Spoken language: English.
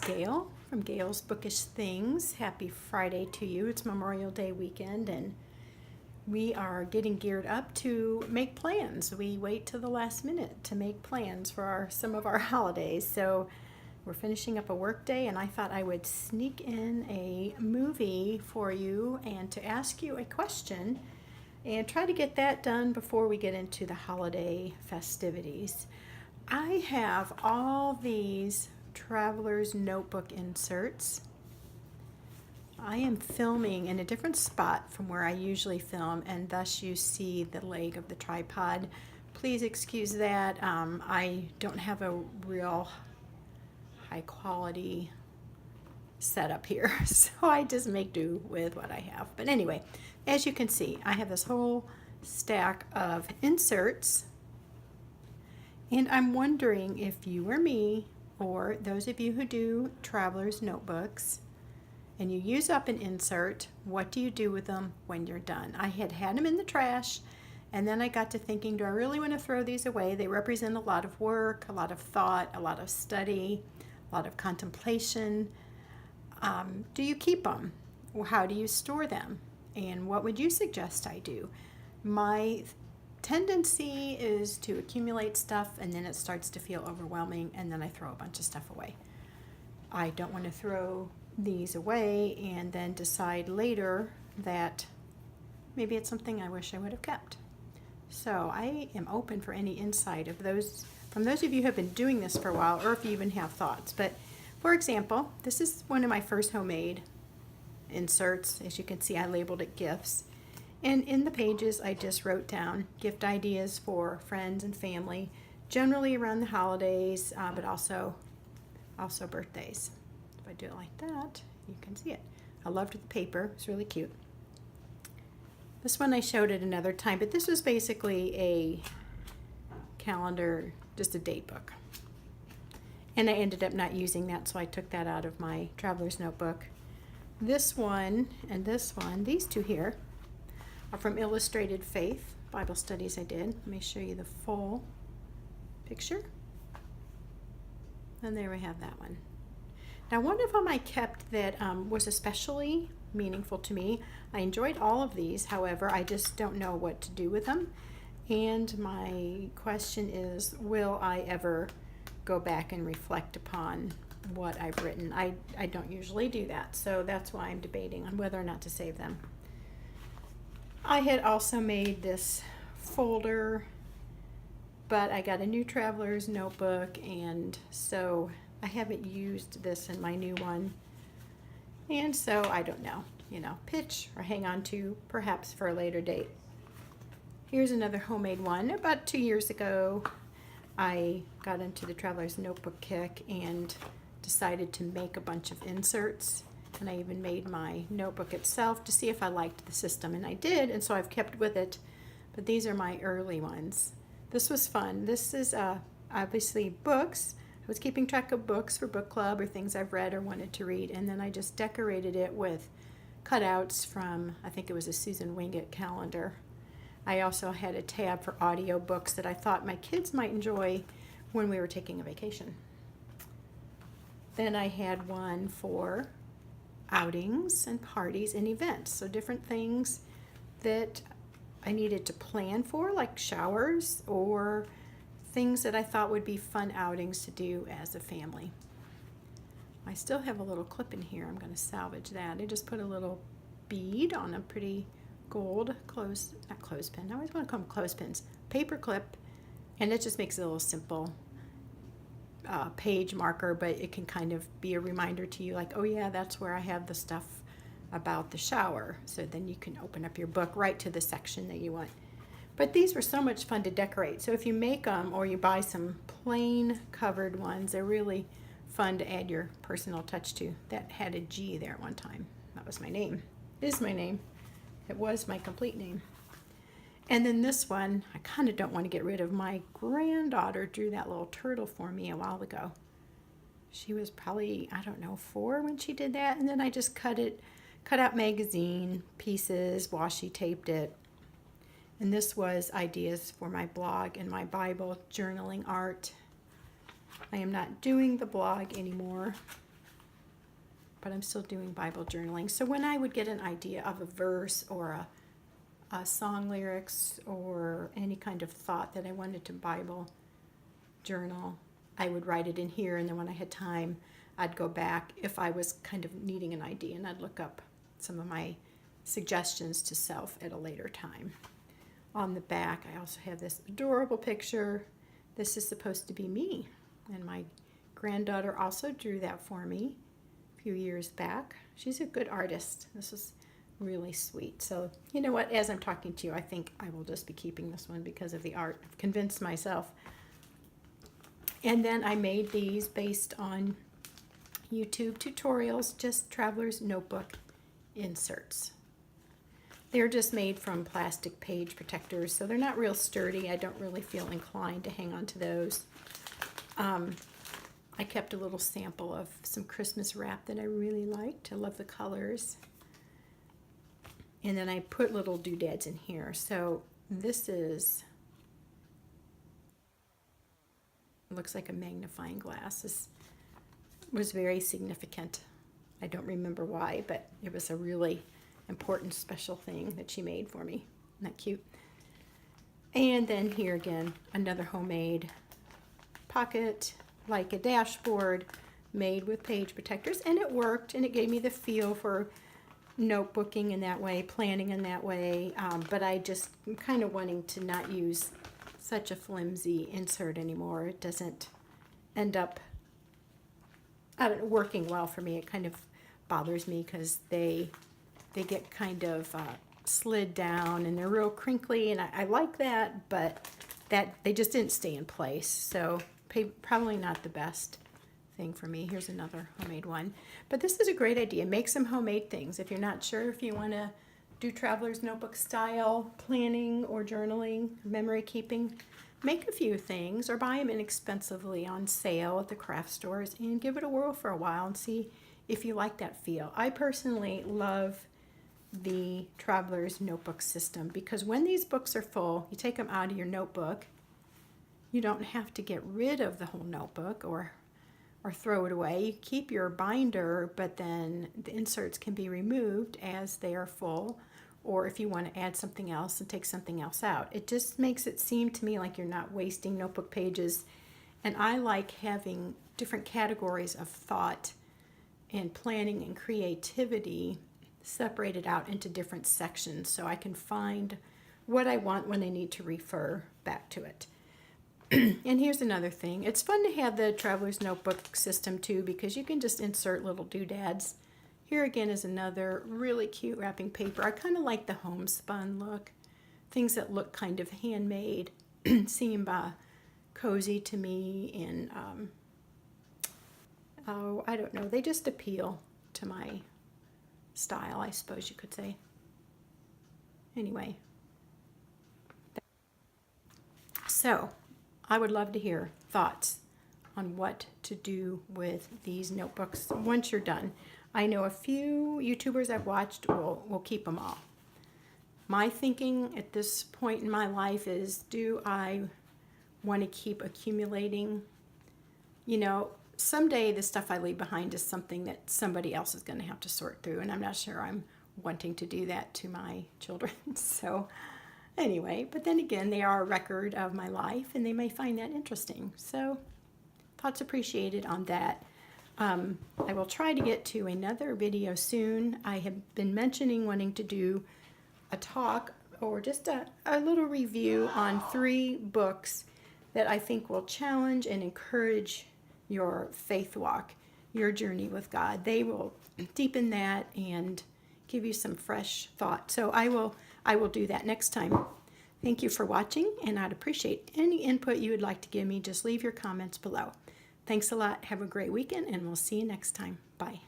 Gail from Gail's Bookish Things. Happy Friday to you. It's Memorial Day weekend and we are getting geared up to make plans. We wait till the last minute to make plans for some of our holidays. So we're finishing up a work day and I thought I would sneak in a movie for you and to ask you a question and try to get that done before we get into the holiday festivities. I have all these Traveler's Notebook inserts. I am filming in a different spot from where I usually film, and thus you see the leg of the tripod. Please excuse that. I don't have a real high quality setup here, so I just make do with what I have. But anyway, as you can see, I have this whole stack of inserts, and I'm wondering if you or me, or those of you who do Traveler's Notebooks, and you use up an insert, what do you do with them when you're done? I had them in the trash, and then I got to thinking, do I really want to throw these away? They represent a lot of work, a lot of thought, a lot of study, a lot of contemplation. Do you keep them? How do you store them? And what would you suggest I do? My tendency is to accumulate stuff and then it starts to feel overwhelming and then I throw a bunch of stuff away. I don't want to throw these away and then decide later that maybe it's something I wish I would have kept. So I am open for any insight of those from those of you who have been doing this for a while, or if you even have thoughts. But for example, this is one of my first homemade inserts. As you can see, I labeled it gifts. And in the pages, I just wrote down gift ideas for friends and family, generally around the holidays, but also birthdays. If I do it like that, you can see it. I loved the paper. It's really cute. This one I showed at another time, but this was basically a calendar, just a date book. And I ended up not using that, so I took that out of my Traveler's Notebook. This one and this one, these two here, are from Illustrated Faith Bible studies I did. Let me show you the full picture. And there we have that one. Now, one of them I kept that was especially meaningful to me. I enjoyed all of these, however, I just don't know what to do with them. And my question is, will I ever go back and reflect upon what I've written? I don't usually do that, so that's why I'm debating on whether or not to save them. I had also made this folder, but I got a new Traveler's Notebook, and so I haven't used this in my new one. And so I don't know, pitch or hang on to perhaps for a later date. Here's another homemade one. About 2 years ago, I got into the Traveler's Notebook kick and decided to make a bunch of inserts. And I even made my notebook itself to see if I liked the system, and I did, and so I've kept with it. But these are my early ones. This was fun. This is obviously books. I was keeping track of books for book club or things I've read or wanted to read, and then I just decorated it with cutouts from, I think it was a Susan Wingate calendar. I also had a tab for audio books that I thought my kids might enjoy when we were taking a vacation. Then I had one for outings and parties and events, so different things that I needed to plan for, like showers or things that I thought would be fun outings to do as a family. I still have a little clip in here. I'm going to salvage that. I just put a little bead on a pretty gold not clothespin. I always want to call them clothespins. Paper clip, and it just makes it a little simple page marker, but it can kind of be a reminder to you, like, oh yeah, that's where I have the stuff about the shower. So then you can open up your book right to the section that you want. But these were so much fun to decorate. So if you make them or you buy some plain covered ones, they're really fun to add your personal touch to. That had a G there at one time. That was my name. It is my name. It was my complete name. And then this one, I kind of don't want to get rid of. My granddaughter drew that little turtle for me a while ago. She was probably, 4 when she did that. And then I just cut out magazine pieces, washi taped it. And this was ideas for my blog and my Bible journaling art. I am not doing the blog anymore. but I'm still doing Bible journaling. So when I would get an idea of a verse or a song lyrics or any kind of thought that I wanted to Bible journal, I would write it in here, and then when I had time, I'd go back if I was kind of needing an idea, and I'd look up some of my suggestions to self at a later time. On the back, I also have this adorable picture. This is supposed to be me, and my granddaughter also drew that for me a few years back. She's a good artist. This is really sweet. So, you know what? As I'm talking to you, I think I will just be keeping this one because of the art. I've convinced myself. And then I made these based on YouTube tutorials, just Traveler's Notebook inserts. They're just made from plastic page protectors, so they're not real sturdy. I don't really feel inclined to hang on to those. I kept a little sample of some Christmas wrap that I really liked. I love the colors. And then I put little doodads in here. So this is, looks like a magnifying glass. This was very significant. I don't remember why, but it was a really important special thing that she made for me. Isn't that cute? And then here again, another homemade pocket, like a dashboard made with page protectors, and it worked, and it gave me the feel for notebooking in that way, planning in that way, but I'm kind of wanting to not use such a flimsy insert anymore. It doesn't end up working well for me. It kind of bothers me because they get kind of slid down and they're real crinkly, and I like that, but that they just didn't stay in place. So probably not the best thing for me. Here's another homemade one. But this is a great idea. Make some homemade things. If you're not sure if you want to do Traveler's Notebook style planning or journaling, memory keeping, make a few things or buy them inexpensively on sale at the craft stores and give it a whirl for a while and see if you like that feel. I personally love the Traveler's Notebook system because when these books are full, you take them out of your notebook. You don't have to get rid of the whole notebook or throw it away. You keep your binder, but then the inserts can be removed as they are full, or if you want to add something else and take something else out. It just makes it seem to me like you're not wasting notebook pages, and I like having different categories of thought and planning and creativity separated out into different sections so I can find what I want when I need to refer back to it. And here's another thing. It's fun to have the Traveler's Notebook system too because you can just insert little doodads. Here again is another really cute wrapping paper. I kind of like the homespun look. Things that look kind of handmade seem cozy to me, and oh, I don't know. They just appeal to my style, I suppose you could say. Anyway. So, I would love to hear thoughts on what to do with these notebooks once you're done. I know a few YouTubers I've watched will keep them all. My thinking at this point in my life is, do I want to keep accumulating? You know, someday the stuff I leave behind is something that somebody else is going to have to sort through, and I'm not sure I'm wanting to do that to my children. So anyway, but then again, they are a record of my life, and they may find that interesting. So thoughts appreciated on that. I will try to get to another video soon. I have been mentioning wanting to do a talk or just a little review on 3 books that I think will challenge and encourage your faith walk, your journey with God. They will deepen that and give you some fresh thought. So I will do that next time. Thank you for watching, and I'd appreciate any input you would like to give me. Just leave your comments below. Thanks a lot. Have a great weekend, and we'll see you next time. Bye.